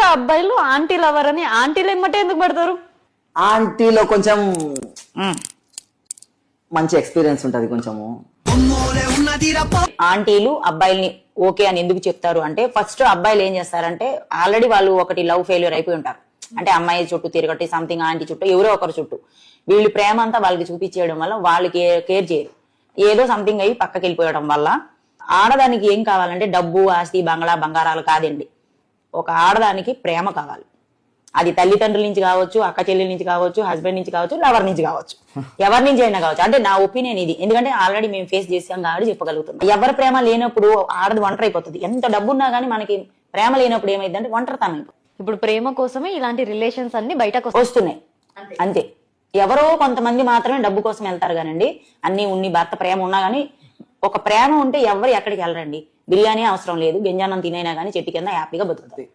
ఎక్కువగా అబ్బాయిలు aunty lover అని ఆంటీలు ఎమ్మటే ఎందుకు పడతారు? ఆంటీలో కొంచెం మంచి ఎక్స్పీరియన్స్ ఉంటది కొంచెము. ఆంటీలు అబ్బాయిల్ని ఓకే అని ఎందుకు చెప్తారు అంటే, ఫస్ట్ అబ్బాయిలు ఏం చేస్తారంటే ఆల్రెడీ వాళ్ళు ఒకటి లవ్ ఫెయిల్యూర్ అయిపోయి ఉంటారు. అంటే అమ్మాయి చుట్టూ తిరగటి సంథింగ్, ఆంటీ చుట్టూ ఎవరో ఒకరు చుట్టూ వీళ్ళు ప్రేమ అంతా వాళ్ళకి చూపించేయడం వల్ల వాళ్ళకి కేర్ చేయరు. ఏదో సంథింగ్ అయ్యి పక్కకి వెళ్ళిపోయడం వల్ల ఆడదానికి ఏం కావాలంటే డబ్బు, ఆస్తి, బంగ్లా, బంగారాలు కాదండి. ఒక ఆడదానికి ప్రేమ కావాలి. అది తల్లిదండ్రుల నుంచి కావచ్చు, అక్క చెల్లెల నుంచి కావచ్చు, హస్బెండ్ నుంచి కావచ్చు, లవర్ నుంచి కావచ్చు, ఎవరి నుంచి అయినా కావచ్చు. అంటే నా ఒపీనియన్ ఇది. ఎందుకంటే ఆల్రెడీ మేము ఫేస్ చేసాం కాబట్టి చెప్పగలుగుతున్నాం. ఎవరి ప్రేమ లేనప్పుడు ఆడది ఒంటరి అయిపోతుంది. ఎంత డబ్బు ఉన్నా కానీ మనకి ప్రేమ లేనప్పుడు ఏమైందంటే ఒంటరితనం. ఇప్పుడు ప్రేమ కోసమే ఇలాంటి రిలేషన్స్ అన్ని బయటకు వస్తున్నాయి అంతే. ఎవరో కొంతమంది మాత్రమే డబ్బు కోసం వెళ్తారు కానండి. అన్ని ఉన్ని భర్త ప్రేమ ఉన్నా గానీ, ఒక ప్రేమ ఉంటే ఎవరు ఎక్కడికి వెళ్ళరండి. బిర్యానీ అవసరం లేదు, గంజానం తినైనా కానీ చెట్టు కింద హ్యాపీగా బతుకుతాయి.